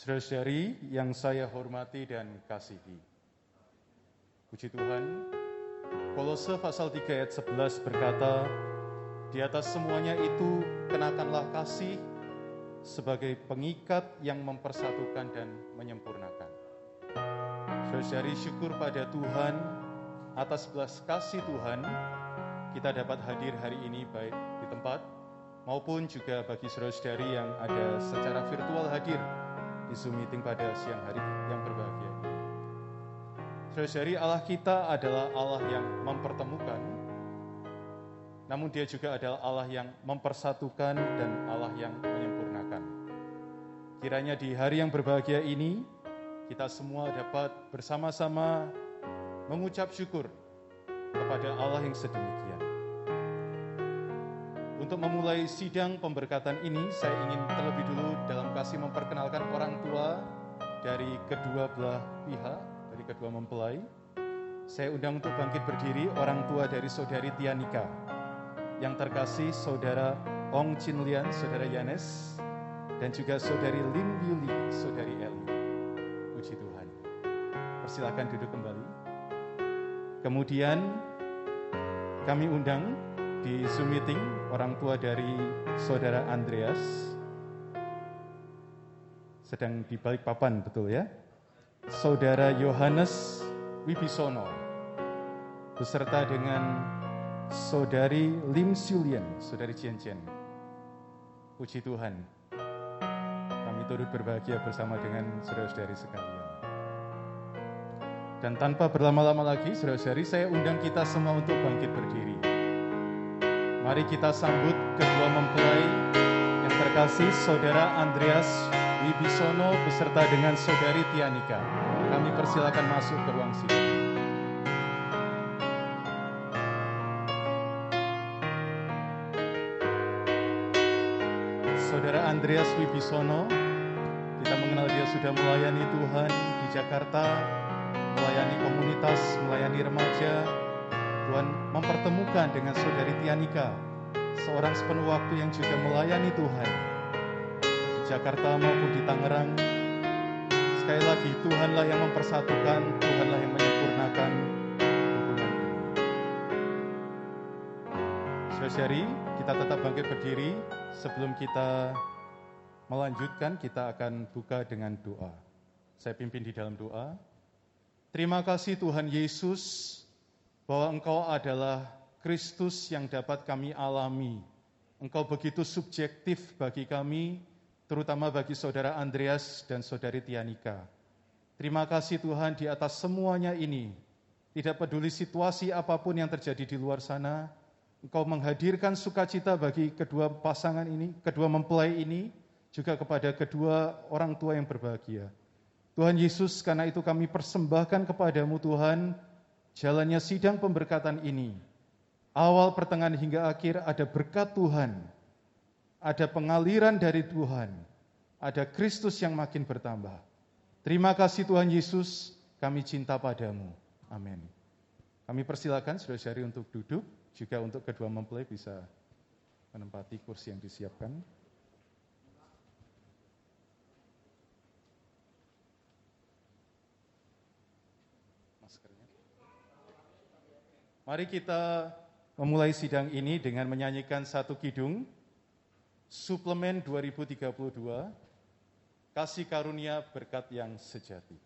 Saudara-saudari yang saya hormati dan kasihi. Puji Tuhan, Kolose pasal 3 ayat 11 berkata, di atas semuanya itu kenakanlah kasih sebagai pengikat yang mempersatukan dan menyempurnakan. Saudara-saudari, syukur pada Tuhan atas belas kasih Tuhan, kita dapat hadir hari ini baik di tempat maupun juga bagi saudara-saudari yang ada secara virtual hadir di Zoom meeting pada siang hari yang berbahagia ini. Saudara-saudari, Allah kita adalah Allah yang mempertemukan, namun Dia juga adalah Allah yang mempersatukan dan Allah yang menyempurnakan. Kiranya di hari yang berbahagia ini, kita semua dapat bersama-sama mengucap syukur kepada Allah yang sedemikian. Untuk memulai sidang pemberkatan ini, saya ingin terlebih dulu dalam kasih memperkenalkan orang tua dari kedua belah pihak, dari kedua mempelai. Saya undang untuk bangkit berdiri orang tua dari saudari Tianika. Yang terkasih saudara Ong Chin Lian, saudara Yanes, dan juga saudari Lim Yuli, saudari Eli. Puji Tuhan. Persilakan duduk kembali. Kemudian kami undang di Zoom meeting orang tua dari saudara Andreas, sedang di Balikpapan, betul ya? Saudara Yohanes Wibisono, beserta dengan saudari Lim Sulian, saudari Cien Cien. Puji Tuhan, kami turut berbahagia bersama dengan saudara-saudari sekalian. Dan tanpa berlama-lama lagi, saudara-saudari, saya undang kita semua untuk bangkit berdiri. Mari kita sambut kedua mempelai yang terkasih, saudara Andreas Wibisono beserta dengan saudari Tianika. Kami persilakan masuk ke ruang sidang. Saudara Andreas Wibisono, kita mengenal dia sudah melayani Tuhan di Jakarta, melayani komunitas, melayani remaja. Tuhan mempertemukan dengan saudari Tianika, seorang sepenuh waktu yang juga melayani Tuhan di Jakarta maupun di Tangerang. Sekali lagi, Tuhanlah yang mempersatukan, Tuhanlah yang menyempurnakan hubungan ini. Saudari, kita tetap bangkit berdiri. Sebelum kita melanjutkan, kita akan buka dengan doa. Saya pimpin di dalam doa. Terima kasih Tuhan Yesus, bahwa Engkau adalah Kristus yang dapat kami alami. Engkau begitu subjektif bagi kami, terutama bagi saudara Andreas dan saudari Tianika. Terima kasih Tuhan, di atas semuanya ini, tidak peduli situasi apapun yang terjadi di luar sana, Engkau menghadirkan sukacita bagi kedua pasangan ini, kedua mempelai ini, juga kepada kedua orang tua yang berbahagia. Tuhan Yesus, karena itu kami persembahkan kepadamu Tuhan, jalannya sidang pemberkatan ini, awal, pertengahan, hingga akhir ada berkat Tuhan, ada pengaliran dari Tuhan, ada Kristus yang makin bertambah. Terima kasih Tuhan Yesus, kami cinta padamu. Amin. Kami persilakan saudara-saudari untuk duduk, juga untuk kedua mempelai bisa menempati kursi yang disiapkan. Mari kita memulai sidang ini dengan menyanyikan satu kidung, Suplemen 2032, Kasih Karunia Berkat yang Sejati.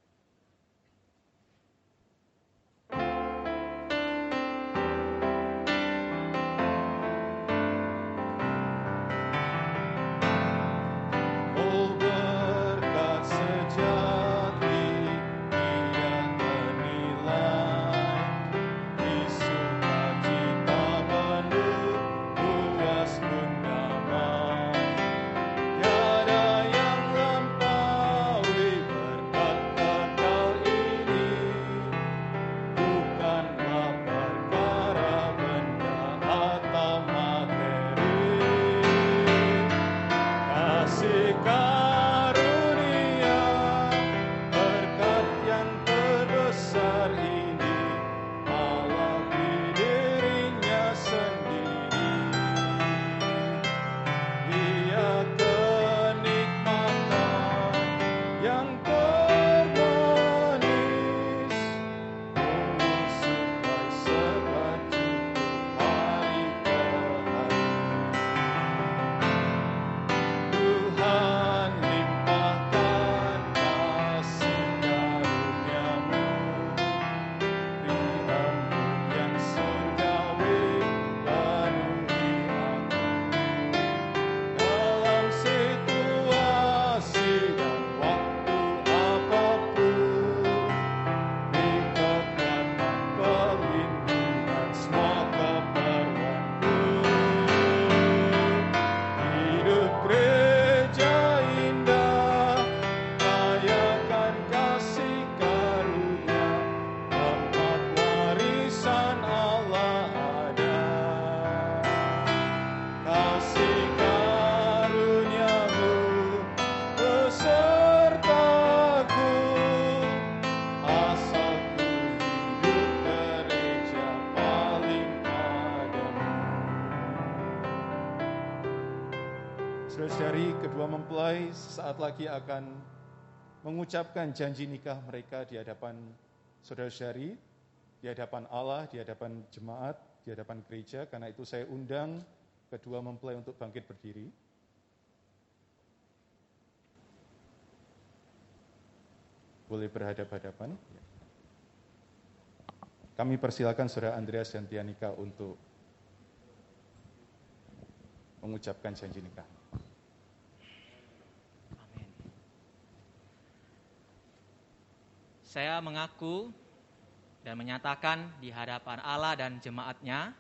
Tiada yang lampaui berkat Saudara-saudari, kedua mempelai sesaat lagi akan mengucapkan janji nikah mereka di hadapan saudara-saudari, di hadapan Allah, di hadapan jemaat, di hadapan gereja. Karena itu saya undang kedua mempelai untuk bangkit berdiri. Boleh berhadap-hadapan. Kami persilakan Saudara Andreas dan Tianika untuk mengucapkan janji nikah. Amin. Saya mengaku dan menyatakan di hadapan Allah dan jemaatnya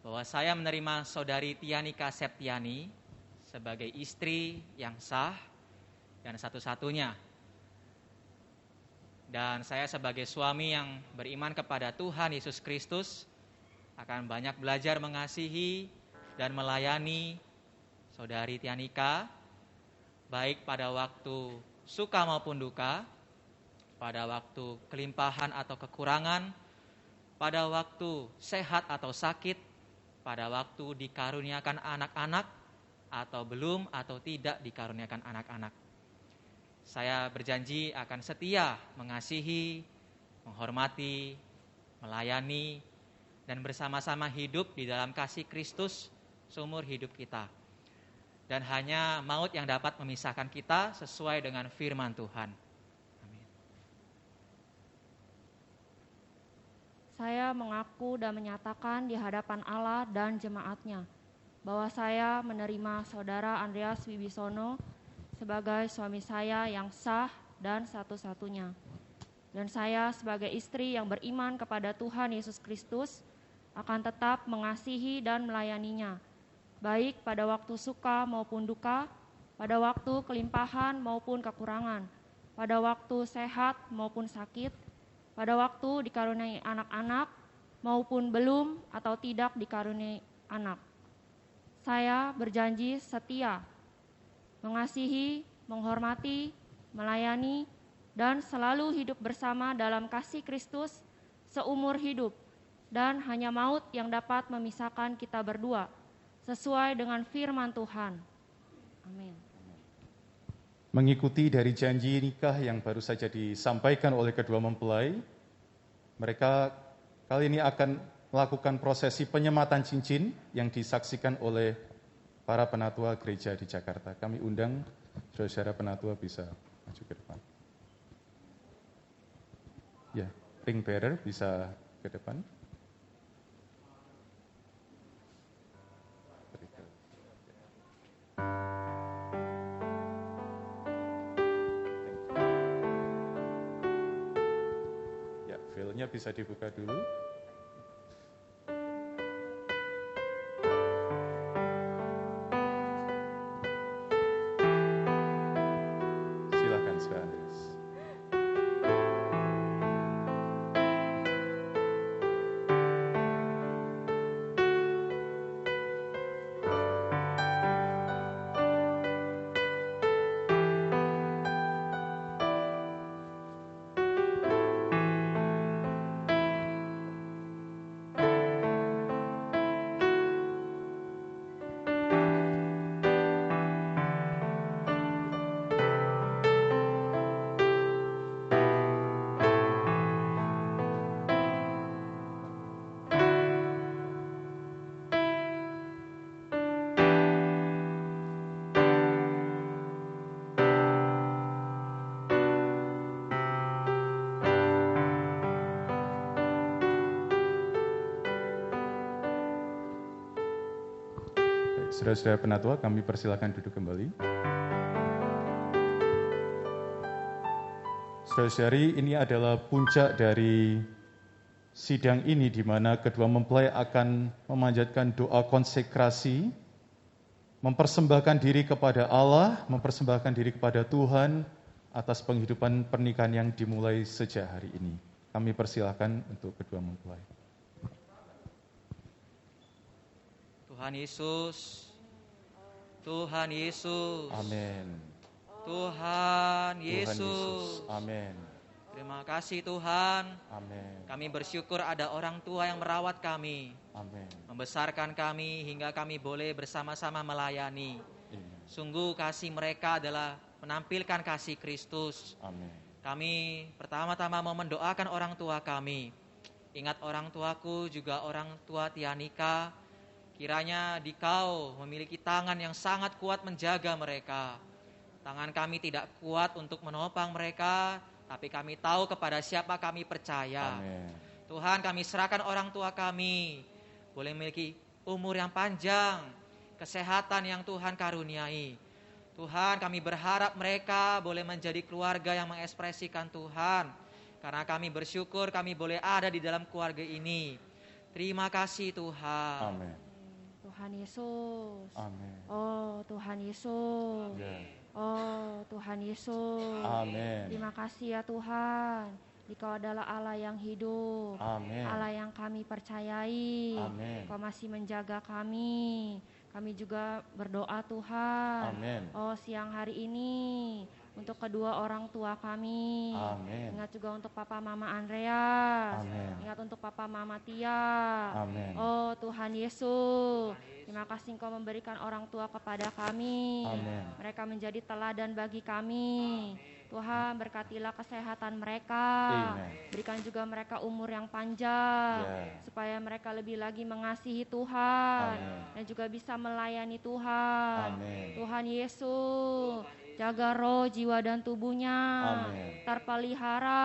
bahwa saya menerima saudari Tianika Septiani sebagai istri yang sah dan satu-satunya. Dan saya sebagai suami yang beriman kepada Tuhan Yesus Kristus akan banyak belajar mengasihi dan melayani saudari Tianika, baik pada waktu suka maupun duka, pada waktu kelimpahan atau kekurangan, pada waktu sehat atau sakit, pada waktu dikaruniakan anak-anak, atau belum atau tidak dikaruniakan anak-anak. Saya berjanji akan setia mengasihi, menghormati, melayani, dan bersama-sama hidup di dalam kasih Kristus seumur hidup kita. Dan hanya maut yang dapat memisahkan kita sesuai dengan firman Tuhan. Amin. Saya mengaku dan menyatakan di hadapan Allah dan jemaatnya bahwa saya menerima Saudara Andreas Wibisono sebagai suami saya yang sah dan satu-satunya. Dan saya sebagai istri yang beriman kepada Tuhan Yesus Kristus akan tetap mengasihi dan melayaninya, baik pada waktu suka maupun duka, pada waktu kelimpahan maupun kekurangan, pada waktu sehat maupun sakit, pada waktu dikaruniai anak-anak maupun belum atau tidak dikaruniai anak. Saya berjanji setia, mengasihi, menghormati, melayani, dan selalu hidup bersama dalam kasih Kristus seumur hidup, dan hanya maut yang dapat memisahkan kita berdua, sesuai dengan firman Tuhan. Amin. Mengikuti dari janji nikah yang baru saja disampaikan oleh kedua mempelai, mereka kali ini akan melakukan prosesi penyematan cincin yang disaksikan oleh para penatua gereja di Jakarta. Kami undang saudara-saudara penatua bisa maju ke depan. Ya, ring bearer bisa ke depan. Ya, veilnya bisa dibuka dulu. Silakan, Saudara Andreas. Saudara-saudara penatua, kami persilakan duduk kembali. Saudara-saudari, ini adalah puncak dari sidang ini di mana kedua mempelai akan memanjatkan doa konsekrasi, mempersembahkan diri kepada Allah, mempersembahkan diri kepada Tuhan atas penghidupan pernikahan yang dimulai sejak hari ini. Kami persilakan untuk kedua mempelai. Tuhan Yesus, Tuhan Yesus, Amin. Tuhan Tuhan Yesus, Amin. terima kasih Tuhan. Amin. Kami bersyukur ada orang tua yang merawat kami, Amin. membesarkan kami hingga kami boleh bersama-sama melayani. Sungguh kasih mereka adalah menampilkan kasih Kristus. Amin. Kami pertama-tama mau mendoakan orang tua kami. Ingat orang tuaku, juga orang tua Tianika. Kiranya Dikau memiliki tangan yang sangat kuat menjaga mereka. Tangan kami tidak kuat untuk menopang mereka, tapi kami tahu kepada siapa kami percaya. Amin. Tuhan, kami serahkan orang tua kami, boleh memiliki umur yang panjang, kesehatan yang Tuhan karuniai. Tuhan, kami berharap mereka boleh menjadi keluarga yang mengekspresikan Tuhan. Karena kami bersyukur kami boleh ada di dalam keluarga ini. Terima kasih Tuhan. Amin. Tuhan Yesus. Amin. Oh Tuhan Yesus. Ya. Oh Tuhan Yesus. Amin. Terima kasih ya Tuhan. Dikau adalah Allah yang hidup. Amin. Allah yang kami percayai. Amin. Kau masih menjaga kami. Kami juga berdoa Tuhan. Amin. Oh siang hari ini untuk kedua orang tua kami. Amin. Ingat juga untuk Papa Mama Andreas. Amin. Ingat untuk Papa Mama Tia. Amin. Oh Tuhan Yesus. Terima kasih Engkau memberikan orang tua kepada kami. Amin. Mereka menjadi teladan bagi kami. Tuhan berkatilah kesehatan mereka. Amen. Berikan juga mereka umur yang panjang. Ya. Supaya mereka lebih lagi mengasihi Tuhan. Amin. Dan juga bisa melayani Tuhan. Amin. Tuhan Yesus, jaga roh, jiwa dan tubuhnya. Amin. Terpelihara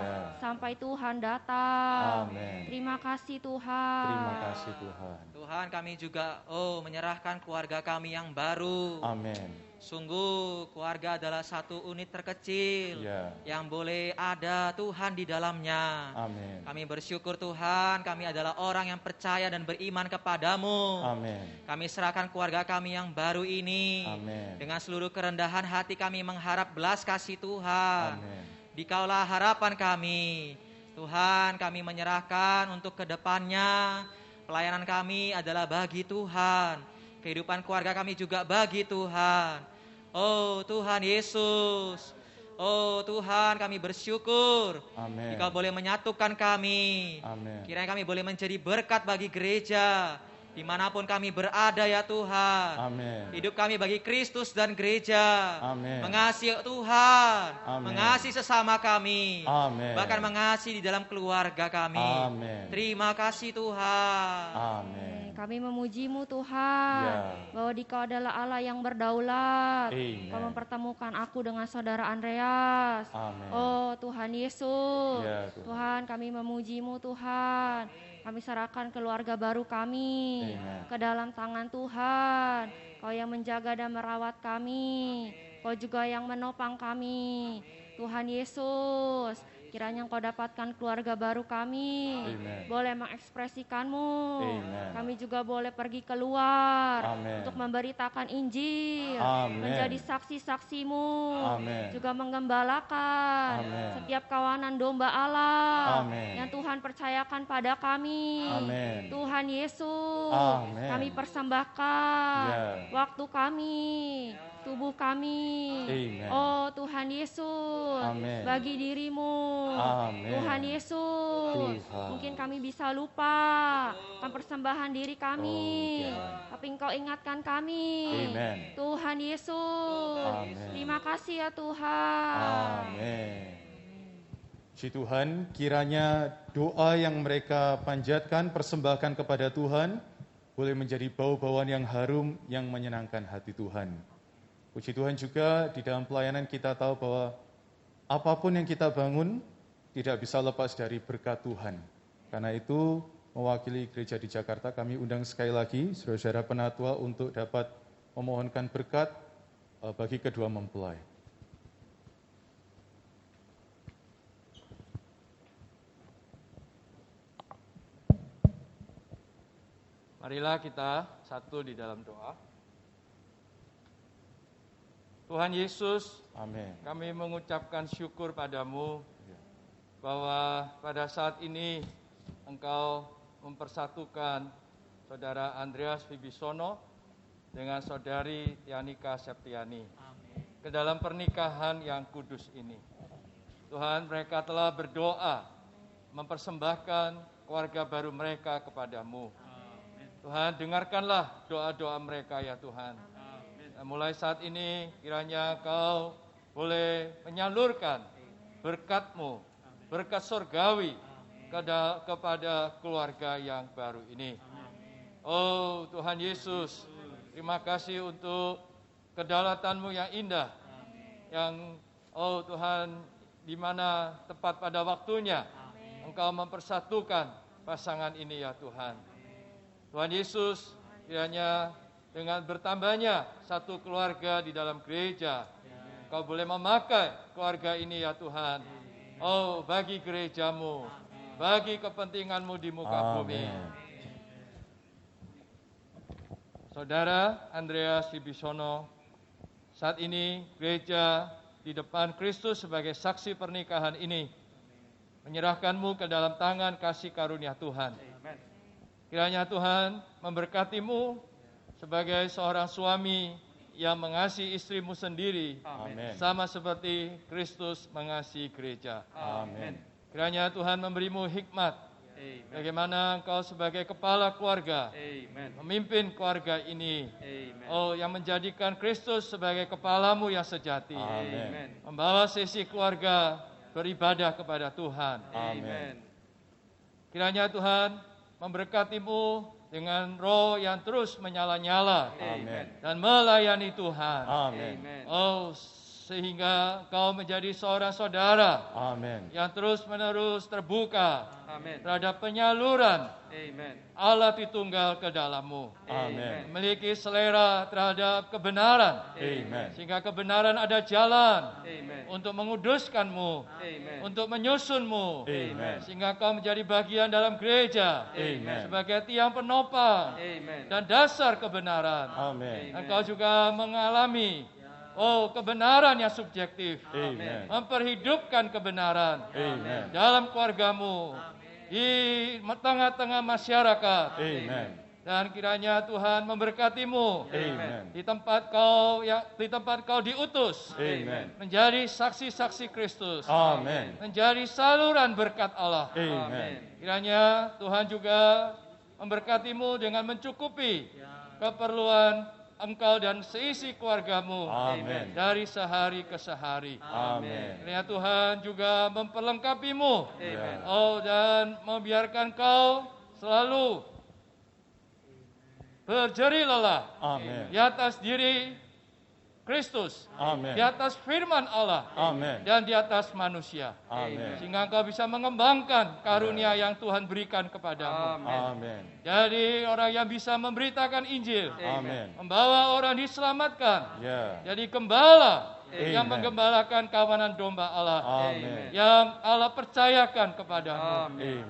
Ya. sampai Tuhan datang. Amin. Terima kasih Tuhan. Terima kasih Tuhan. Tuhan, kami juga menyerahkan keluarga kami yang baru. Amin. Sungguh keluarga adalah satu unit terkecil Ya. yang boleh ada Tuhan di dalamnya. Amin. Kami bersyukur Tuhan, kami adalah orang yang percaya dan beriman kepadamu. Amin. Kami serahkan keluarga kami yang baru ini. Amin. Dengan seluruh kerendahan hati kami mengharap belas kasih Tuhan. Amin. Dikaulah harapan kami. Tuhan, kami menyerahkan untuk kedepannya. Pelayanan kami adalah bagi Tuhan. Kehidupan keluarga kami juga bagi Tuhan. Oh Tuhan Yesus. Oh Tuhan, kami bersyukur. Amin. Jika boleh menyatukan kami. Amin. Kiranya kami boleh menjadi berkat bagi gereja. Dimanapun kami berada ya Tuhan. Amin. Hidup kami bagi Kristus dan gereja. Amin. Mengasihi Tuhan. Amin. Mengasihi sesama kami. Amin. Bahkan mengasihi di dalam keluarga kami. Amin. Terima kasih Tuhan. Amin. Kami memuji-Mu Tuhan, Ya. bahwa Dikau adalah Allah yang berdaulat. Amen. Kau mempertemukan aku dengan saudara Andreas. Amin. Oh Tuhan Yesus, Ya, Tuhan. Tuhan kami memuji-Mu Tuhan. Kami serahkan keluarga baru kami Amen. ke dalam tangan Tuhan. Kau yang menjaga dan merawat kami. Kau juga yang menopang kami. Tuhan Yesus, kiranya Engkau dapatkan keluarga baru kami. Amen. Boleh mengekspresikan-Mu. Amen. Kami juga boleh pergi keluar Amen. untuk memberitakan Injil. Amen. Menjadi saksi-saksi-Mu. Amen. Juga menggembalakan Amen. setiap kawanan domba Allah Amen. yang Tuhan percayakan pada kami. Amen. Tuhan Yesus, Amen. kami persembahkan Ya. waktu kami, tubuh kami. Amen. Oh Tuhan Yesus, Amen. bagi diri-Mu. Amen. Tuhan Yesus, Tuhan. mungkin kami bisa lupa akan persembahan diri kami, Oh, Tuhan. tapi Engkau ingatkan kami. Amen. Tuhan Yesus, Amen. terima kasih ya Tuhan. Amin. Puji Tuhan, kiranya doa yang mereka panjatkan, persembahkan kepada Tuhan, boleh menjadi bau-bauan yang harum yang menyenangkan hati Tuhan. Puji Tuhan juga di dalam pelayanan kita tahu bahwa apapun yang kita bangun tidak bisa lepas dari berkat Tuhan. Karena itu mewakili gereja di Jakarta kami undang sekali lagi saudara-saudara penatua untuk dapat memohonkan berkat bagi kedua mempelai. Marilah kita satu di dalam doa. Tuhan Yesus, Amin. kami mengucapkan syukur padamu bahwa pada saat ini Engkau mempersatukan Saudara Andreas Wibisono dengan Saudari Tianika Septiani ke dalam pernikahan yang kudus ini. Tuhan, mereka telah berdoa mempersembahkan keluarga baru mereka kepadamu. Tuhan, dengarkanlah doa-doa mereka ya Tuhan. Dan mulai saat ini kiranya Engkau boleh menyalurkan berkat-Mu, berkat surgawi kepada keluarga yang baru ini. Oh Tuhan Yesus, terima kasih untuk kedaulatan-Mu yang indah, yang oh Tuhan, di mana tepat pada waktunya Engkau mempersatukan pasangan ini ya Tuhan. Tuhan Yesus, kiranya dengan bertambahnya satu keluarga di dalam gereja, Engkau boleh memakai keluarga ini ya Tuhan. Oh, bagi gereja-Mu, bagi kepentingan-Mu di muka bumi. Saudara Andreas Wibisono, saat ini gereja di depan Kristus sebagai saksi pernikahan ini menyerahkan-Mu ke dalam tangan kasih karunia Tuhan. Kiranya Tuhan memberkati-Mu sebagai seorang suami yang mengasihi istri-Mu sendiri. Amin. Sama seperti Kristus mengasihi gereja. Amin. Kiranya Tuhan memberi-Mu hikmat. Amen. Bagaimana Engkau sebagai kepala keluarga Amen. memimpin keluarga ini. Amen. Oh, yang menjadikan Kristus sebagai kepala-Mu yang sejati. Amin. Membawa sisi keluarga beribadah kepada Tuhan. Amin. Kiranya Tuhan memberkati-Mu dengan roh yang terus menyala-nyala Amin. dan melayani Tuhan. Amin. Oh, sehingga Engkau menjadi seorang saudara Amin. yang terus-menerus terbuka Amin. terhadap penyaluran Amen. Allah Tritunggal ke dalam-Mu. Amin. Memiliki selera terhadap kebenaran, Amin. sehingga kebenaran ada jalan Amen. untuk menguduskan-Mu, Amen. untuk menyusun-Mu, Amen. sehingga Engkau menjadi bagian dalam gereja Amen. sebagai tiang penopang Amen. dan dasar kebenaran. Amin. Engkau juga mengalami kebenaran yang subjektif, Amin. memperhidupkan kebenaran Amen. dalam keluarga-Mu, di tengah-tengah masyarakat. Amen. Dan kiranya Tuhan memberkati-Mu Amen. di tempat Kau diutus Amen. menjadi saksi-saksi Kristus, Amin. menjadi saluran berkat Allah. Amen. Kiranya Tuhan juga memberkati-Mu dengan mencukupi keperluan Engkau dan seisi keluarga-Mu Amin. dari sehari ke sehari. Amin. Kiranya Tuhan juga memperlengkapi-Mu, Amen. dan membiarkan Kau selalu berjerih lelah Amin. di atas diri Kristus, Amin. di atas firman Allah, Amin. dan di atas manusia. Amin. Sehingga Engkau bisa mengembangkan karunia yang Tuhan berikan kepadamu. Amin. Jadi orang yang bisa memberitakan Injil, Amin. membawa orang diselamatkan, Ya. jadi gembala yang Amen. menggembalakan kawanan domba Allah, Amin. yang Allah percayakan kepadamu. Amin.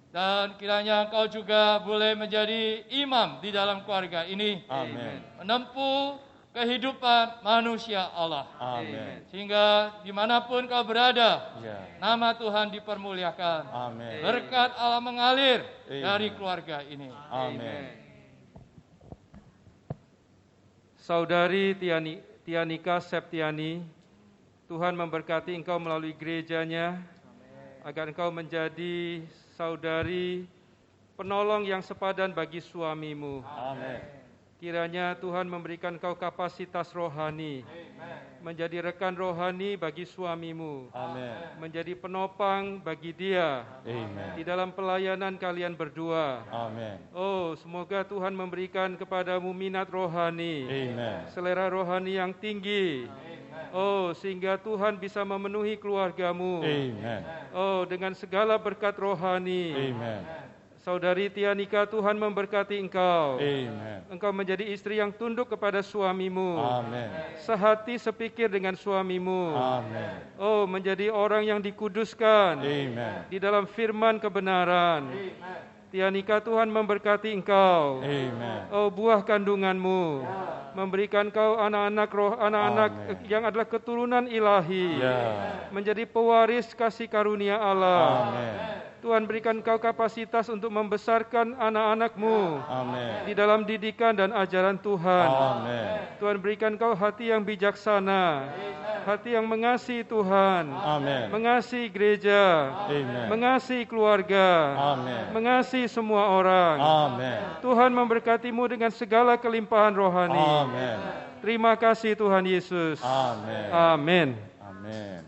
Dan kiranya Engkau juga boleh menjadi imam di dalam keluarga ini, Amin. menempuh kehidupan manusia Allah. Amin. Sehingga dimanapun Kau berada, Ya. nama Tuhan dipermuliakan. Amin. Berkat Allah mengalir Amen. dari keluarga ini. Amin. Saudari Tianika Septiani, Tuhan memberkati engkau melalui gerejanya, agar engkau menjadi saudari penolong yang sepadan bagi suamimu. Amin. Kiranya Tuhan memberikan engkau kapasitas rohani, menjadi rekan rohani bagi suamimu, Amin. menjadi penopang bagi dia Amin. di dalam pelayanan kalian berdua. Amin. Oh, semoga Tuhan memberikan kepadamu minat rohani, Amin. selera rohani yang tinggi. Oh, sehingga Tuhan bisa memenuhi keluargamu. Amin. Oh, dengan segala berkat rohani. Amin. Saudari Tianika, Tuhan memberkati engkau. Amin. Engkau menjadi istri yang tunduk kepada suamimu. Amin. Sehati sepikir dengan suamimu. Amin. Oh, menjadi orang yang dikuduskan Amin. di dalam firman kebenaran. Tianika, Tuhan memberkati engkau. Amin. Oh, buah kandunganmu memberikan kau anak-anak Amin. yang adalah keturunan ilahi, Ya. menjadi pewaris kasih karunia Allah. Amin. Tuhan berikan Kau kapasitas untuk membesarkan anak-anak-Mu Amin. di dalam didikan dan ajaran Tuhan. Amin. Tuhan berikan Kau hati yang bijaksana, hati yang mengasihi Tuhan, Amin. mengasihi gereja, Amin. mengasihi keluarga, Amin. mengasihi semua orang. Amin. Tuhan memberkati-Mu dengan segala kelimpahan rohani. Amin. Terima kasih Tuhan Yesus. Amin. Amin. Amin.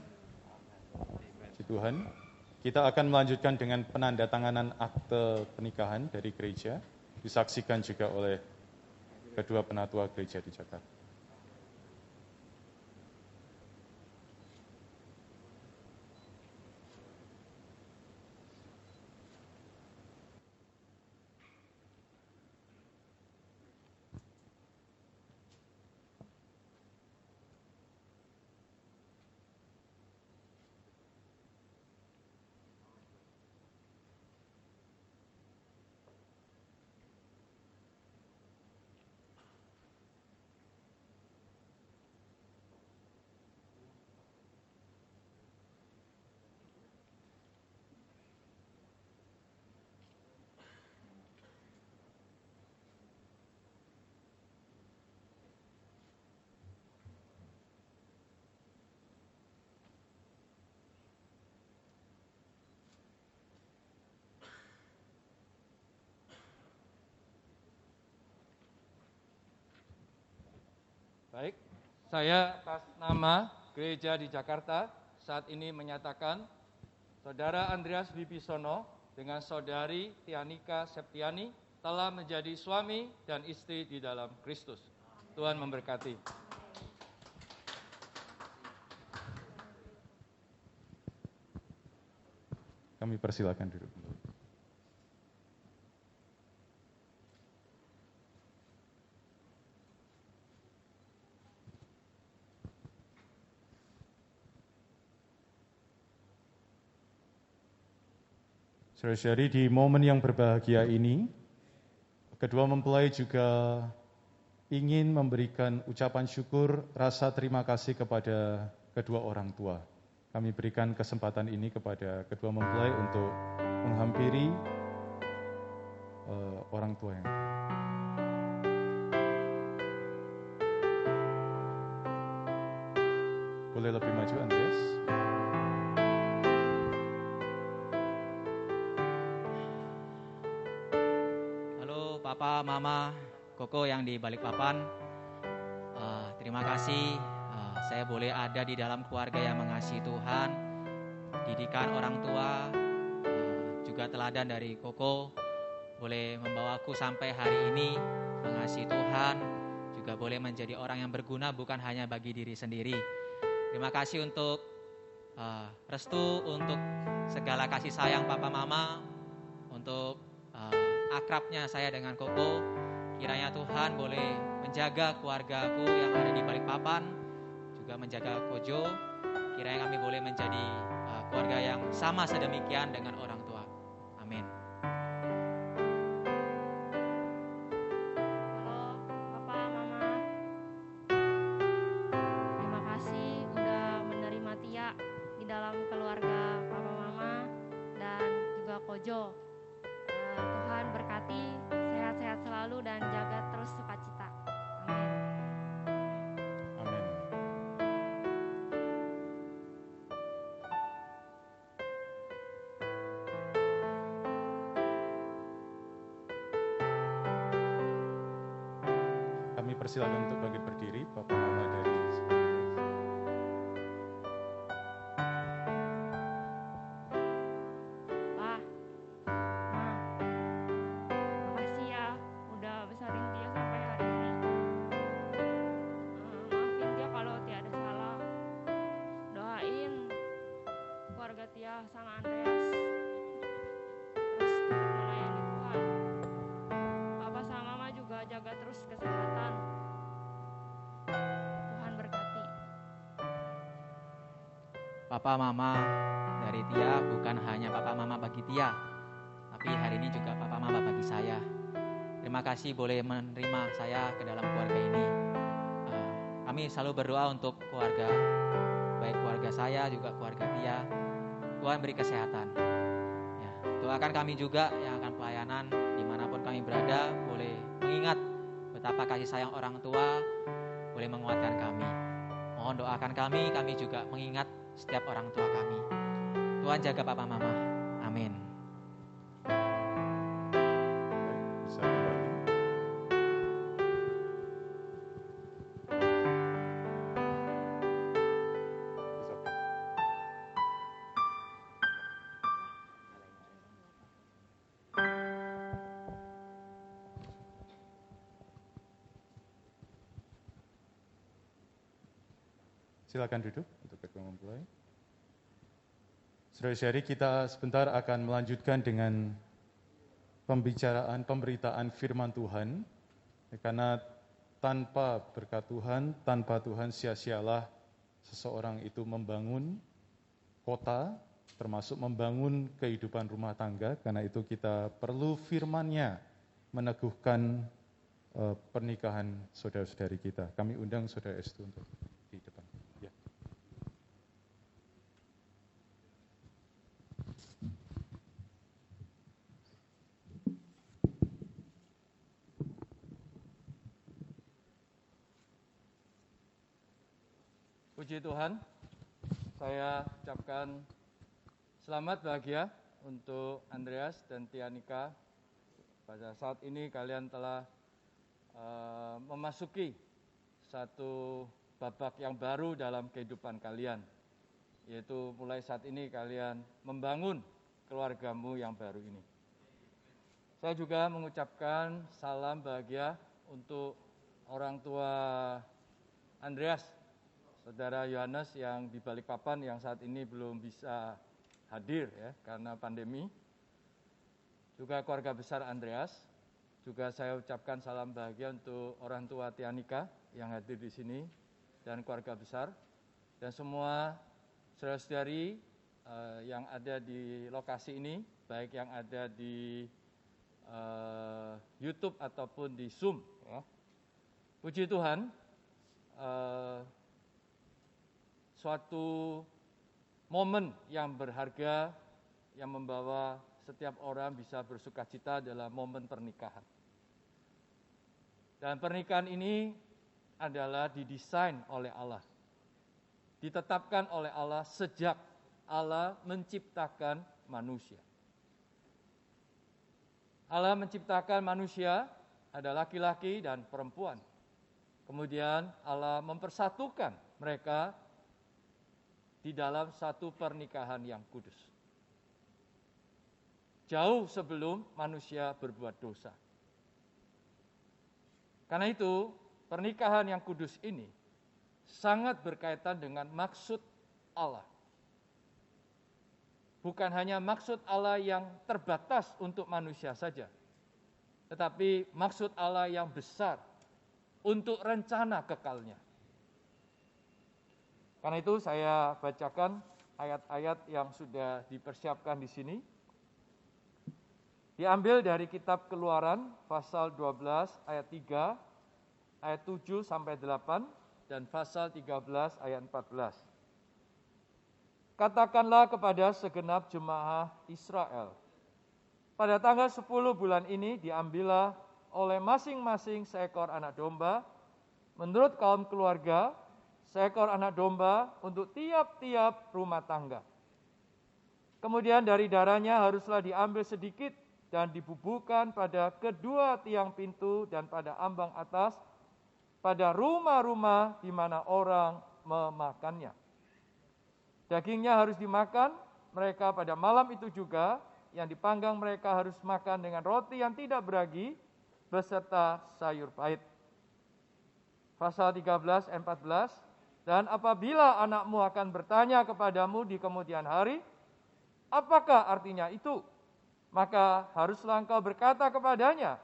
Puji Tuhan. Kita akan melanjutkan dengan penandatanganan akte pernikahan dari gereja, disaksikan juga oleh kedua penatua gereja di Jakarta. Baik, saya atas nama gereja di Jakarta saat ini menyatakan Saudara Andreas Wibisono dengan Saudari Tianika Septiani telah menjadi suami dan istri di dalam Kristus. Tuhan memberkati. Kami persilakan duduk. Saudara-saudari, di momen yang berbahagia ini, kedua mempelai juga ingin memberikan ucapan syukur, rasa terima kasih kepada kedua orang tua. Kami berikan kesempatan ini kepada kedua mempelai untuk menghampiri orang tua yang boleh lebih maju, Andreas. Halo Papa, Mama, Koko yang di Balikpapan. Terima kasih saya boleh ada di dalam keluarga yang mengasihi Tuhan. Didikan orang tua, juga teladan dari Koko boleh membawaku sampai hari ini mengasihi Tuhan, juga boleh menjadi orang yang berguna bukan hanya bagi diri sendiri. Terima kasih untuk restu, untuk segala kasih sayang Papa Mama, untuk akrabnya saya dengan Koko. Kiranya Tuhan boleh menjaga keluargaku yang ada di Balikpapan, juga menjaga Kojo. Kiranya kami boleh menjadi keluarga yang sama sedemikian dengan orang tua. Amin. Halo Papa, Mama. Terima kasih udah menerima Tia di dalam keluarga Papa, Mama, dan juga Kojo. Tuhan berkati, sehat-sehat selalu dan jaga terus sukacita. Amin. Amin. Kami persilakan untuk bangkit berdiri, Bapak Mama dari Pak, Ma, makasih ya udah besarin Tia sampai hari ini. Maafin Tia kalau Tia ada salah. Doain keluarga Tia sama Andreas terus tetap melayani Tuhan. Papa sama Mama juga jaga terus kesehatan. Tuhan berkati. Papa Mama dari Tia bukan hanya Papa Mama bagi Tia, tapi hari ini juga Papa Mama bagi saya. Terima kasih boleh menerima saya ke dalam keluarga ini. Kami selalu berdoa untuk keluarga, baik keluarga saya juga keluarga Tia. Tuhan beri kesehatan. Ya. Doakan kami juga yang akan pelayanan dimanapun kami berada, boleh mengingat betapa kasih sayang orang tua, boleh menguatkan kami. Mohon doakan kami juga mengingat setiap orang tua kami. Tuhan jaga Papa Mama. Amin. Bisa kembali. Silakan duduk untuk kita memulai. Saudara-saudari, kita sebentar akan melanjutkan dengan pemberitaan firman Tuhan. Karena tanpa berkat Tuhan, tanpa Tuhan sia-sialah seseorang itu membangun kota, termasuk membangun kehidupan rumah tangga. Karena itu kita perlu firman-Nya meneguhkan pernikahan saudara-saudari kita. Kami undang saudara Estu untuk di depan. Ya. Puji Tuhan, saya ucapkan selamat bahagia untuk Andreas dan Tianika. Pada saat ini kalian telah memasuki satu babak yang baru dalam kehidupan kalian, yaitu mulai saat ini kalian membangun keluargamu yang baru ini. Saya juga mengucapkan salam bahagia untuk orang tua Andreas, Saudara Yohanes yang di Balikpapan yang saat ini belum bisa hadir ya karena pandemi. Juga keluarga besar Andreas. Juga saya ucapkan salam bahagia untuk orang tua Tianika yang hadir di sini dan keluarga besar dan semua saudara-saudari yang ada di lokasi ini, baik yang ada di YouTube ataupun di Zoom. Ya. Puji Tuhan, suatu momen yang berharga yang membawa setiap orang bisa bersukacita adalah momen pernikahan. Dan pernikahan ini adalah didesain oleh Allah. Ditetapkan oleh Allah sejak Allah menciptakan manusia. Allah menciptakan manusia ada laki-laki dan perempuan. Kemudian Allah mempersatukan mereka di dalam satu pernikahan yang kudus. Jauh sebelum manusia berbuat dosa. Karena itu, pernikahan yang kudus ini sangat berkaitan dengan maksud Allah. Bukan hanya maksud Allah yang terbatas untuk manusia saja, tetapi maksud Allah yang besar untuk rencana kekalnya. Karena itu saya bacakan ayat-ayat yang sudah dipersiapkan di sini. Diambil dari kitab Keluaran pasal 12 ayat 3, ayat 7 sampai 8 dan pasal 13 ayat 14. Katakanlah kepada segenap jemaah Israel, pada tanggal 10 bulan ini diambillah oleh masing-masing seekor anak domba menurut kaum keluarga, seekor anak domba untuk tiap-tiap rumah tangga. Kemudian dari darahnya haruslah diambil sedikit dan dibubuhkan pada kedua tiang pintu dan pada ambang atas, pada rumah-rumah di mana orang memakannya. Dagingnya harus dimakan mereka pada malam itu juga, yang dipanggang mereka harus makan dengan roti yang tidak beragi, beserta sayur pahit. Pasal 13 ayat 14, dan apabila anakmu akan bertanya kepadamu di kemudian hari, apakah artinya itu? Maka haruslah engkau berkata kepadanya,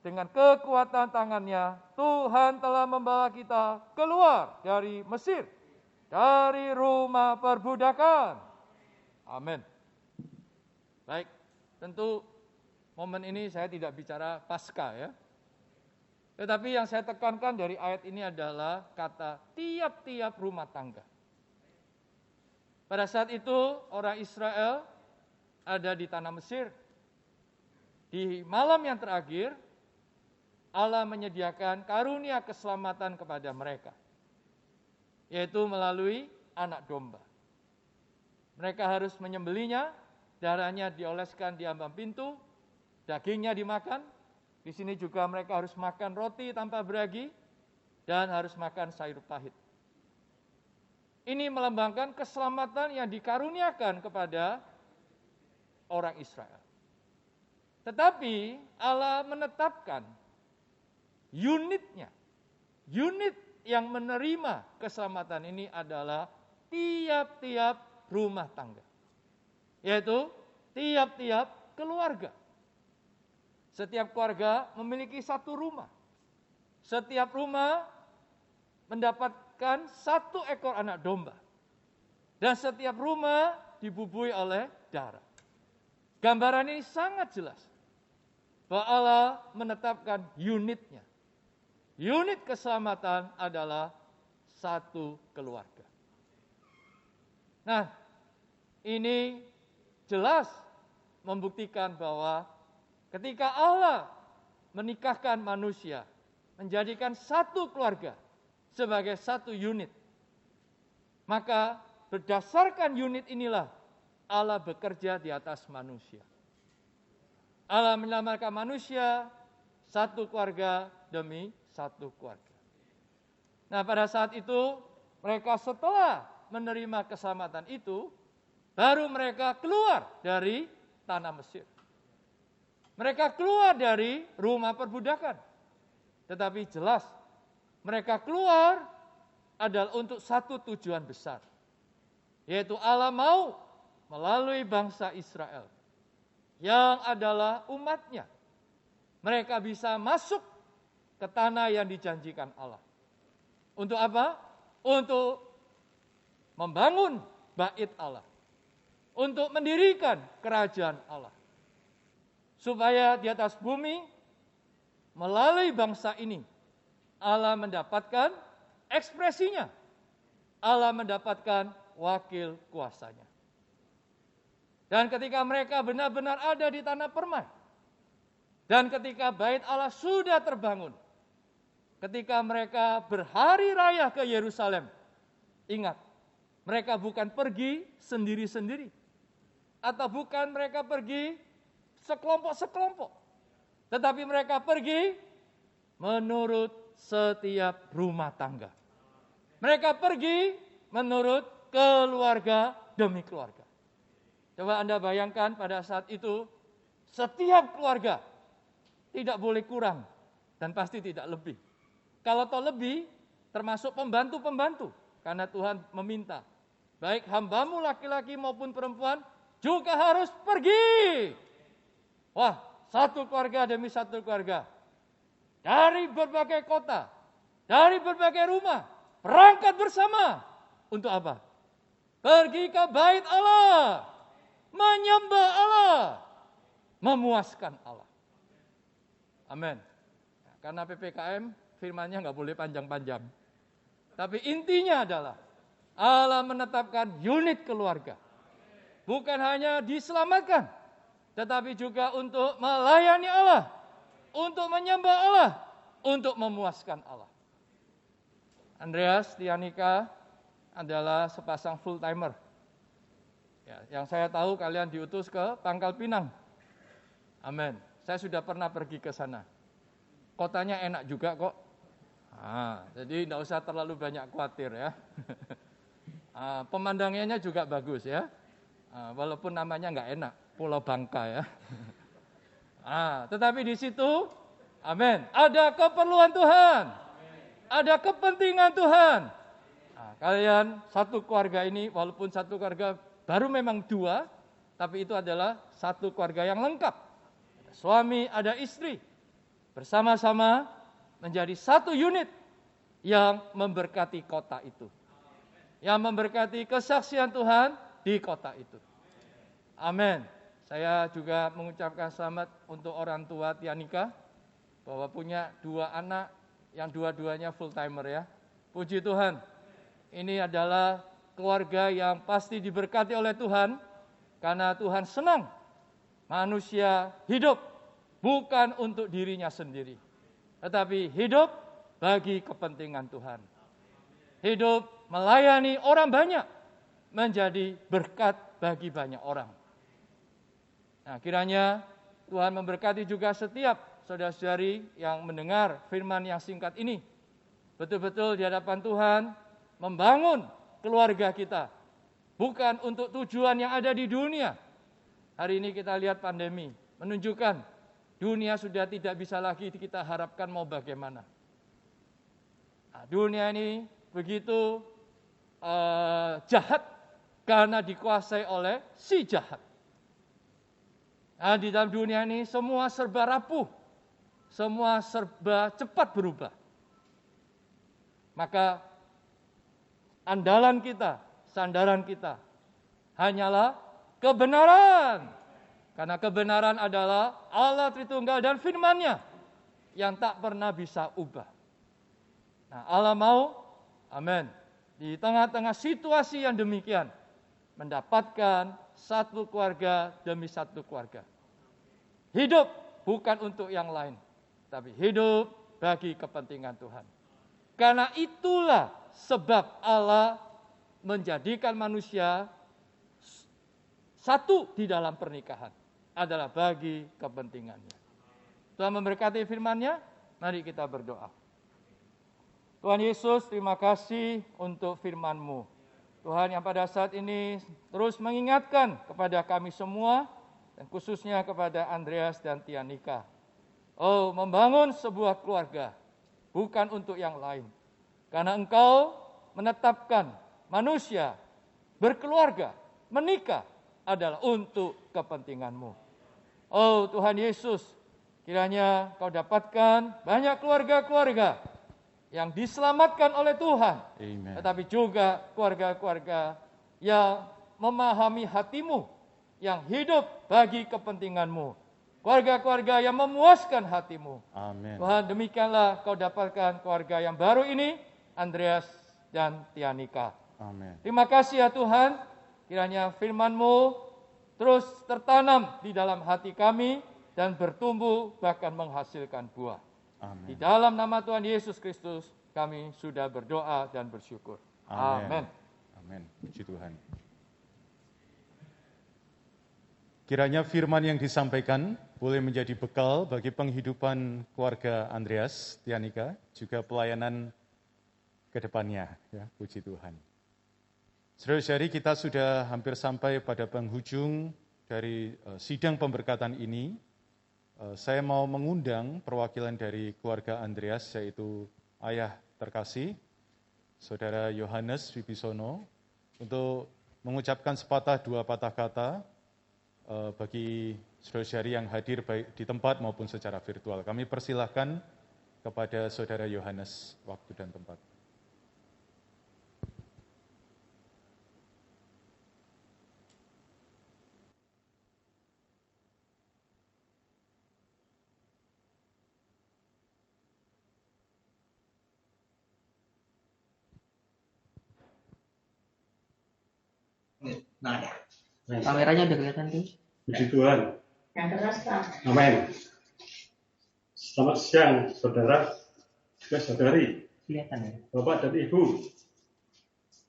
dengan kekuatan tangannya, Tuhan telah membawa kita keluar dari Mesir, dari rumah perbudakan. Amin. Baik, tentu momen ini saya tidak bicara pasca ya. Tetapi yang saya tekankan dari ayat ini adalah kata tiap-tiap rumah tangga. Pada saat itu orang Israel ada di tanah Mesir Di malam yang terakhir, Allah menyediakan karunia keselamatan kepada mereka, yaitu melalui anak domba. Mereka harus menyembelinya, darahnya dioleskan di ambang pintu, dagingnya dimakan. Di sini juga mereka harus makan roti tanpa beragi dan harus makan sayur pahit. Ini melambangkan keselamatan yang dikaruniakan kepada orang Israel. Tetapi Allah menetapkan unitnya. Unit yang menerima keselamatan ini adalah tiap-tiap rumah tangga. Yaitu tiap-tiap keluarga. Setiap keluarga memiliki satu rumah. Setiap rumah mendapatkan satu ekor anak domba. Dan setiap rumah dibubui oleh darah. Gambaran ini sangat jelas bahwa Allah menetapkan unitnya. Unit keselamatan adalah satu keluarga. Nah, ini jelas membuktikan bahwa ketika Allah menikahkan manusia, menjadikan satu keluarga sebagai satu unit, maka berdasarkan unit inilah Allah bekerja di atas manusia. Allah menyelamatkan manusia satu keluarga demi satu keluarga. Nah, pada saat itu mereka setelah menerima keselamatan itu, baru mereka keluar dari tanah Mesir. Mereka keluar dari rumah perbudakan. Tetapi jelas mereka keluar adalah untuk satu tujuan besar. Yaitu Allah mau melalui bangsa Israel yang adalah umatnya. Mereka bisa masuk ke tanah yang dijanjikan Allah. Untuk apa? Untuk membangun bait Allah. Untuk mendirikan kerajaan Allah. Supaya di atas bumi, melalui bangsa ini, Allah mendapatkan ekspresinya. Allah mendapatkan wakil kuasanya. Dan ketika mereka benar-benar ada di tanah permai, dan ketika bait Allah sudah terbangun, ketika mereka berhari raya ke Yerusalem, ingat, mereka bukan pergi sendiri-sendiri, atau bukan mereka pergi sekelompok-sekelompok, tetapi mereka pergi menurut setiap rumah tangga. Mereka pergi menurut keluarga demi keluarga. Coba Anda bayangkan pada saat itu, setiap keluarga tidak boleh kurang dan pasti tidak lebih. Kalau toh lebih, termasuk pembantu-pembantu, karena Tuhan meminta, baik hambamu laki-laki maupun perempuan juga harus pergi. Wah, satu keluarga demi satu keluarga, dari berbagai kota, dari berbagai rumah, berangkat bersama. Untuk apa? Pergi ke bait Allah, menyembah Allah, memuaskan Allah. Amin. Karena PPKM firman-Nya nggak boleh panjang-panjang. Tapi intinya adalah Allah menetapkan unit keluarga. Bukan hanya diselamatkan, tetapi juga untuk melayani Allah, untuk menyembah Allah, untuk memuaskan Allah. Andreas, Tianika adalah sepasang full timer. Ya, yang saya tahu kalian diutus ke Pangkal Pinang. Amin. Saya sudah pernah pergi ke sana. Kotanya enak juga kok. Jadi tidak usah terlalu banyak khawatir ya. Pemandangannya juga bagus ya. Walaupun namanya nggak enak, Pulau Bangka ya. Tetapi di situ, amin, ada keperluan Tuhan, ada kepentingan Tuhan. Kalian satu keluarga ini, walaupun satu keluarga baru memang dua, tapi itu adalah satu keluarga yang lengkap. Ada suami, ada istri, bersama-sama menjadi satu unit yang memberkati kota itu, yang memberkati kesaksian Tuhan di kota itu. Amin. Saya juga mengucapkan selamat untuk orang tua Tianika, bahwa punya dua anak yang dua-duanya full timer ya. Puji Tuhan. Ini adalah keluarga yang pasti diberkati oleh Tuhan, karena Tuhan senang manusia hidup bukan untuk dirinya sendiri, tetapi hidup bagi kepentingan Tuhan. Hidup melayani orang banyak, menjadi berkat bagi banyak orang. Nah, kiranya Tuhan memberkati juga setiap saudara-saudari yang mendengar firman yang singkat ini. Betul-betul di hadapan Tuhan membangun keluarga kita. Bukan untuk tujuan yang ada di dunia. Hari ini kita lihat pandemi menunjukkan dunia sudah tidak bisa lagi kita harapkan mau bagaimana. Nah, dunia ini begitu jahat karena dikuasai oleh si jahat. Nah, di dalam dunia ini semua serba rapuh, semua serba cepat berubah. Maka andalan kita, sandaran kita hanyalah kebenaran. Karena kebenaran adalah Allah Tritunggal dan firman-Nya yang tak pernah bisa ubah. Nah, Allah mau, amin, di tengah-tengah situasi yang demikian, mendapatkan satu keluarga demi satu keluarga. Hidup bukan untuk yang lain, tapi hidup bagi kepentingan Tuhan. Karena itulah sebab Allah menjadikan manusia satu di dalam pernikahan, adalah bagi kepentingannya. Tuhan memberkati firman-Nya, mari kita berdoa. Tuhan Yesus, terima kasih untuk firman-Mu. Tuhan yang pada saat ini terus mengingatkan kepada kami semua, dan khususnya kepada Andreas dan Tianika. Oh, membangun sebuah keluarga, bukan untuk yang lain. Karena Engkau menetapkan manusia berkeluarga, menikah adalah untuk kepentingan-Mu. Oh Tuhan Yesus, kiranya Kau dapatkan banyak keluarga-keluarga yang diselamatkan oleh Tuhan. Amen. Tetapi juga keluarga-keluarga yang memahami hati-Mu, yang hidup bagi kepentingan-Mu. Keluarga-keluarga yang memuaskan hati-Mu. Amin. Tuhan, demikianlah Kau dapatkan keluarga yang baru ini, Andreas dan Tianika. Amin. Terima kasih ya Tuhan, kiranya firman-Mu terus tertanam di dalam hati kami dan bertumbuh bahkan menghasilkan buah. Di Amin. dalam nama Tuhan Yesus Kristus kami sudah berdoa dan bersyukur. Amin. Amin. Puji Tuhan. Kiranya firman yang disampaikan boleh menjadi bekal bagi penghidupan keluarga Andreas, Tianika, juga pelayanan ke depannya. Ya, puji Tuhan. Saudara-saudari, kita sudah hampir sampai pada penghujung dari sidang pemberkatan ini. Saya mau mengundang perwakilan dari keluarga Andreas, yaitu ayah terkasih, Saudara Yohanes Wibisono, untuk mengucapkan sepatah dua patah kata bagi saudara-saudari yang hadir baik di tempat maupun secara virtual. Kami persilahkan kepada Saudara Yohanes waktu dan tempat. Nah, kameranya udah kelihatan tuh. Puji Tuhan. Yang keras, Pak. Amin. Selamat siang, saudara, juga saudari, Kelihatan ya. Bapak dan Ibu.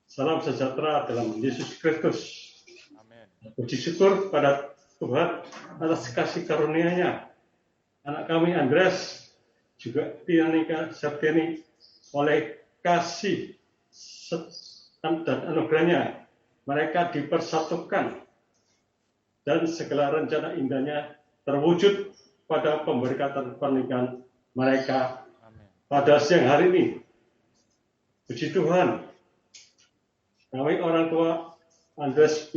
Salam sejahtera dalam Yesus Kristus. Amin. Puji syukur pada Tuhan atas kasih karunia-Nya. Anak kami Andreas, juga Tianika Septiani, oleh kasih dan anugerahnya, mereka dipersatukan dan segala rencana indahnya terwujud pada pemberkatan pernikahan mereka pada siang hari ini. Puji Tuhan, kami orang tua Andreas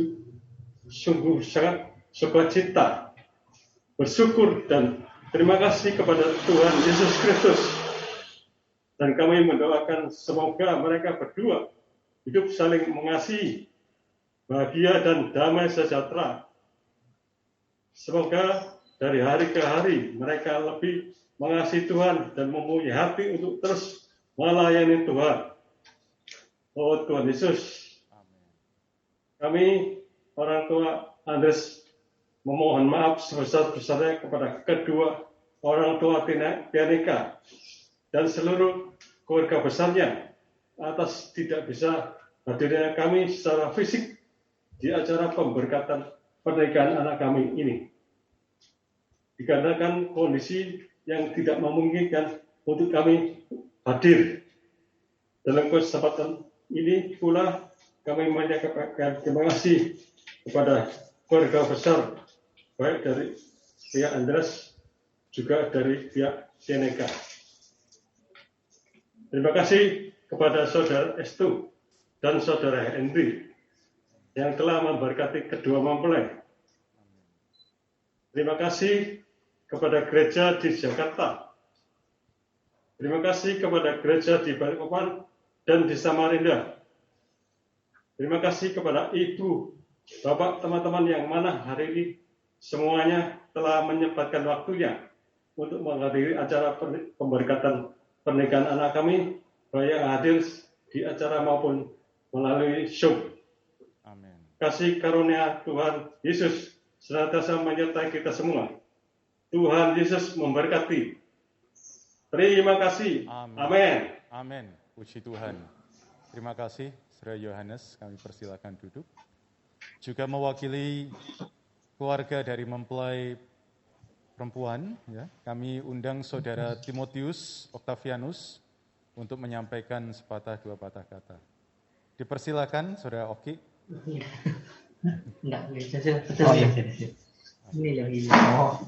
sungguh sangat sukacita, bersyukur dan terima kasih kepada Tuhan Yesus Kristus. Dan kami mendoakan semoga mereka berdua hidup saling mengasihi, bahagia dan damai sejahtera. Semoga dari hari ke hari mereka lebih mengasihi Tuhan dan mempunyai hati untuk terus melayani Tuhan. Oh Tuhan Yesus, kami orang tua Andreas memohon maaf sebesar-besarnya kepada kedua orang tua Tianika dan seluruh keluarga besarnya atas tidak bisa hadirnya kami secara fisik di acara pemberkatan pernikahan anak kami ini. Dikarenakan kondisi yang tidak memungkinkan untuk kami hadir dalam kesempatan ini pula kami menyampaikan terima kasih kepada keluarga besar baik dari pihak Andreas juga dari pihak Tianika. Terima kasih kepada Saudara Estu dan Saudara Henry yang telah memberkati kedua mempelai. Terima kasih kepada gereja di Jakarta. Terima kasih kepada gereja di Balikpapan dan di Samarinda. Terima kasih kepada Ibu, Bapak, teman-teman yang mana hari ini semuanya telah menyempatkan waktunya untuk menghadiri acara pemberkatan pernikahan anak kami, baik yang hadir di acara maupun melalui Zoom. Amin. Kasih karunia Tuhan Yesus senantiasa menyertai kita semua. Tuhan Yesus memberkati. Terima kasih. Amin. Amin. Puji Tuhan. Terima kasih, Saudara Yohanes. Kami persilakan duduk. Juga mewakili keluarga dari mempelai perempuan, ya, kami undang Saudara Timotius Octavianus untuk menyampaikan sepatah dua patah kata. Dipersilakan, Saudara Oki. Enggak, betul. Oh, ya. Ini yang ini. Oh.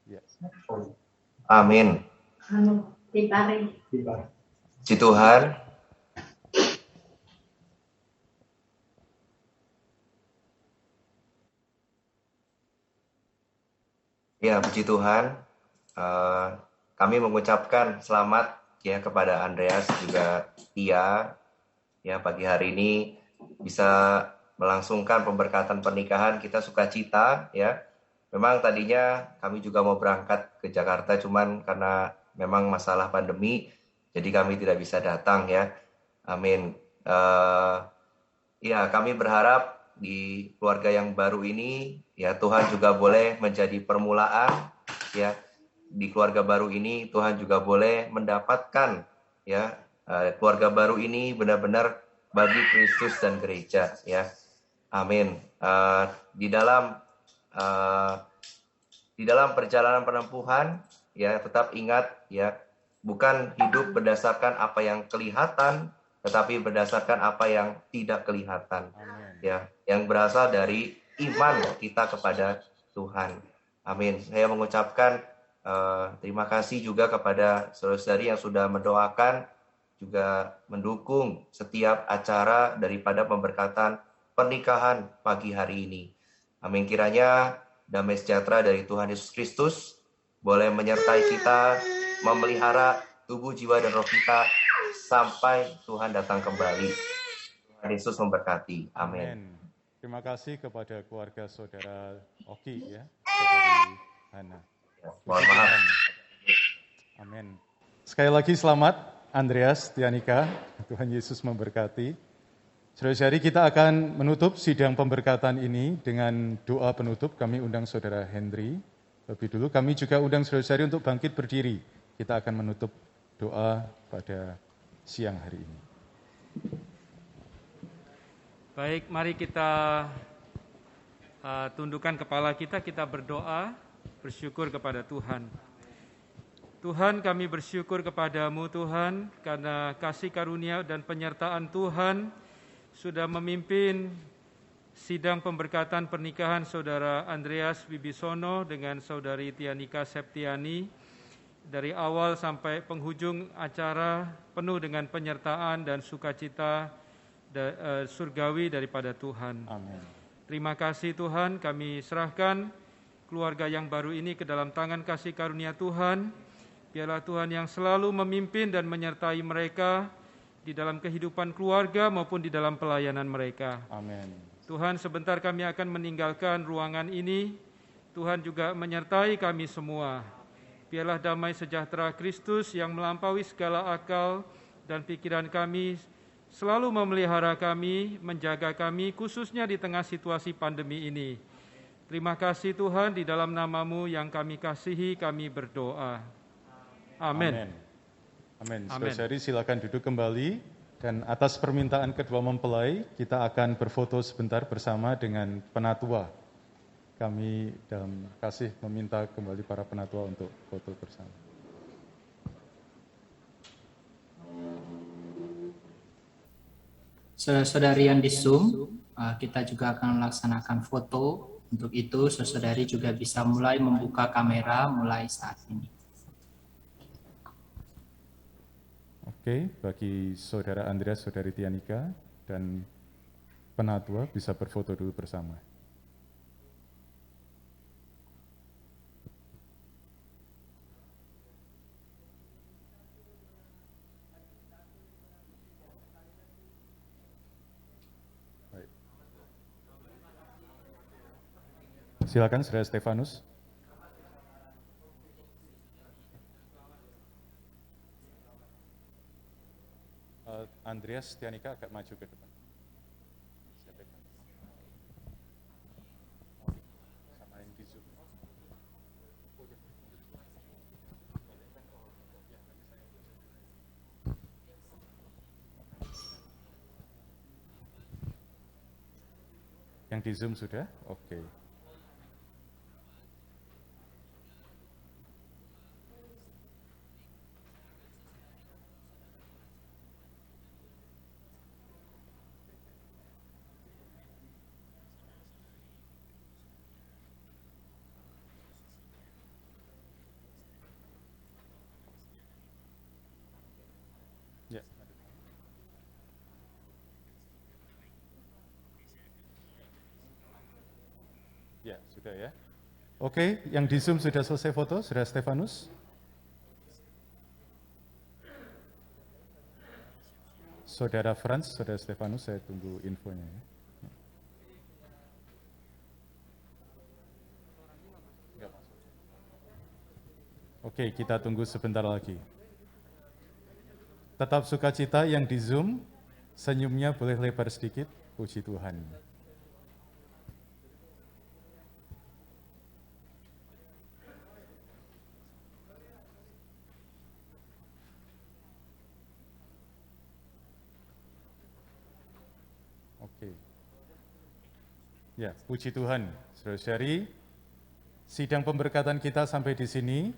Ya. Amin. Puji Tuhan. Ya, puji Tuhan. Kami mengucapkan selamat ya kepada Andreas juga Tia ya pagi hari ini bisa melangsungkan pemberkatan pernikahan. Kita sukacita ya. Memang tadinya kami juga mau berangkat ke Jakarta, cuman karena memang masalah pandemi, jadi kami tidak bisa datang ya. Amin. Ya, kami berharap di keluarga yang baru ini, ya Tuhan juga boleh menjadi permulaan, ya di keluarga baru ini Tuhan juga boleh mendapatkan, ya keluarga baru ini benar-benar bagi Kristus dan gereja, ya. Amin. Di dalam perjalanan penempuhan, ya tetap ingat, ya bukan hidup berdasarkan apa yang kelihatan, tetapi berdasarkan apa yang tidak kelihatan. Amen. Ya, yang berasal dari iman kita kepada Tuhan. Amin. Saya mengucapkan terima kasih juga kepada saudara-saudari yang sudah mendoakan, juga mendukung setiap acara daripada pemberkatan pernikahan pagi hari ini. Amin. Kiranya damai sejahtera dari Tuhan Yesus Kristus boleh menyertai kita, memelihara tubuh, jiwa, dan roh kita sampai Tuhan datang kembali. Tuhan Yesus memberkati. Amin. Terima kasih kepada keluarga Saudara Oki, ya, Saudari Hana. Ya, mohon maaf. Amin. Sekali lagi selamat Andreas, Tianika. Tuhan Yesus memberkati. Saudara-saudari, kita akan menutup sidang pemberkatan ini dengan doa penutup. Kami undang Saudara Henry lebih dulu. Kami juga undang saudara-saudari untuk bangkit berdiri. Kita akan menutup doa pada siang hari ini. Baik, mari kita tundukkan kepala kita berdoa, bersyukur kepada Tuhan. Tuhan, kami bersyukur kepadamu Tuhan, karena kasih karunia dan penyertaan Tuhan sudah memimpin sidang pemberkatan pernikahan Saudara Andreas Wibisono dengan Saudari Tianika Septiani. Dari awal sampai penghujung acara penuh dengan penyertaan dan sukacita surgawi daripada Tuhan. Amin. Terima kasih Tuhan, kami serahkan keluarga yang baru ini ke dalam tangan kasih karunia Tuhan. Biarlah Tuhan yang selalu memimpin dan menyertai mereka di dalam kehidupan keluarga maupun di dalam pelayanan mereka. Amin. Tuhan, sebentar kami akan meninggalkan ruangan ini. Tuhan juga menyertai kami semua. Biarlah damai sejahtera Kristus yang melampaui segala akal dan pikiran kami selalu memelihara kami, menjaga kami, khususnya di tengah situasi pandemi ini. Terima kasih Tuhan, di dalam nama-Mu yang kami kasihi, kami berdoa. Amin. Amin. Saudara-saudari silakan duduk kembali, dan atas permintaan kedua mempelai, kita akan berfoto sebentar bersama dengan penatua. Kami dalam kasih meminta kembali para penatua untuk foto bersama. Saudara-saudari yang di Zoom, kita juga akan melaksanakan foto. Untuk itu, saudari juga bisa mulai membuka kamera mulai saat ini. Oke, bagi Saudara Andreas, Saudari Tianika, dan penatua bisa berfoto dulu bersama. Silakan, Saudara Stefanus. Andreas Tianika agak maju ke depan. Sama yang di Zoom. Yang di Zoom sudah? Oke. Ya. Ya, sudah ya. Oke, yang di Zoom sudah selesai foto, Saudara Stefanus. Saudara Franz, Saudara Stefanus, saya tunggu infonya ya. Oke, kita tunggu sebentar lagi. Tetap sukacita yang di Zoom, senyumnya boleh lebar sedikit, puji Tuhan. Oke. Ya, puji Tuhan. Saudara-saudari, sidang pemberkatan kita sampai di sini.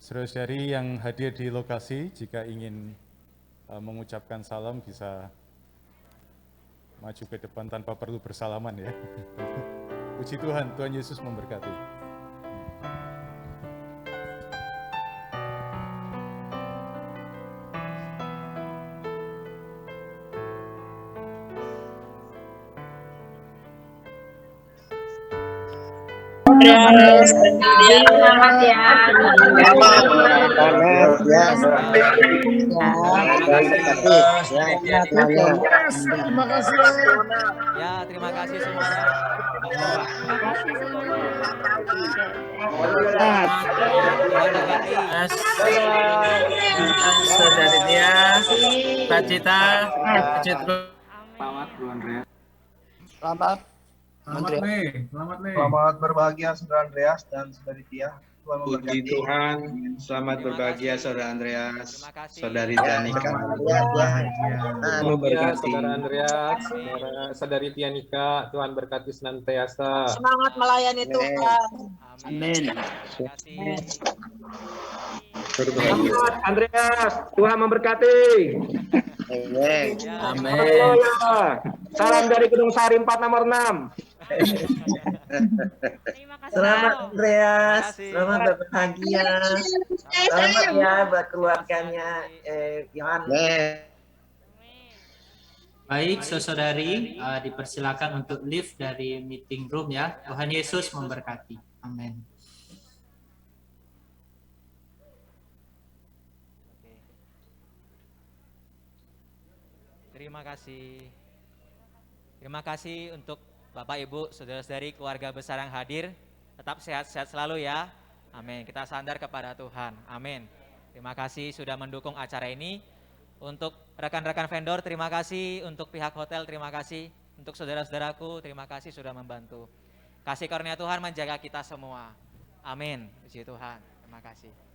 Saudara-saudari yang hadir di lokasi, jika ingin mengucapkan salam bisa maju ke depan tanpa perlu bersalaman ya. Puji Tuhan, Tuhan Yesus memberkati. Selamat ya. Terima kasih. Ya, terima kasih semuanya. Terima kasih semuanya. Saudari dia, Kak Cita, Selamat Bu Andreas. Selamat. Selamat berbahagia Saudara Andreas dan Saudari Tia. Tuhan memberkati. Puji Tuhan, selamat berbahagia Saudara Andreas, Saudari Tianika. Tuhan memberkati Saudara Andreas, Saudari Tianika. Tuhan berkati senantiasa. Semangat melayani Tuhan. Amin. Selamat Andreas, Tuhan memberkati. Amin. Salam dari Gedung Sari 4 nomor 6. Selamat Andreas, selamat berbahagia. Selamat ya buat keluarganya Yohanes. Baik, saudari, dipersilakan untuk live dari meeting room ya. Tuhan Yesus memberkati. Amin. Terima kasih. Terima kasih untuk Bapak, Ibu, saudara-saudari, keluarga besar yang hadir. Tetap sehat-sehat selalu ya. Amin. Kita sandar kepada Tuhan. Amin. Terima kasih sudah mendukung acara ini. Untuk rekan-rekan vendor, terima kasih. Untuk pihak hotel, terima kasih. Untuk saudara-saudaraku, terima kasih sudah membantu. Kasih karunia Tuhan menjaga kita semua. Amin. Puji Tuhan. Terima kasih.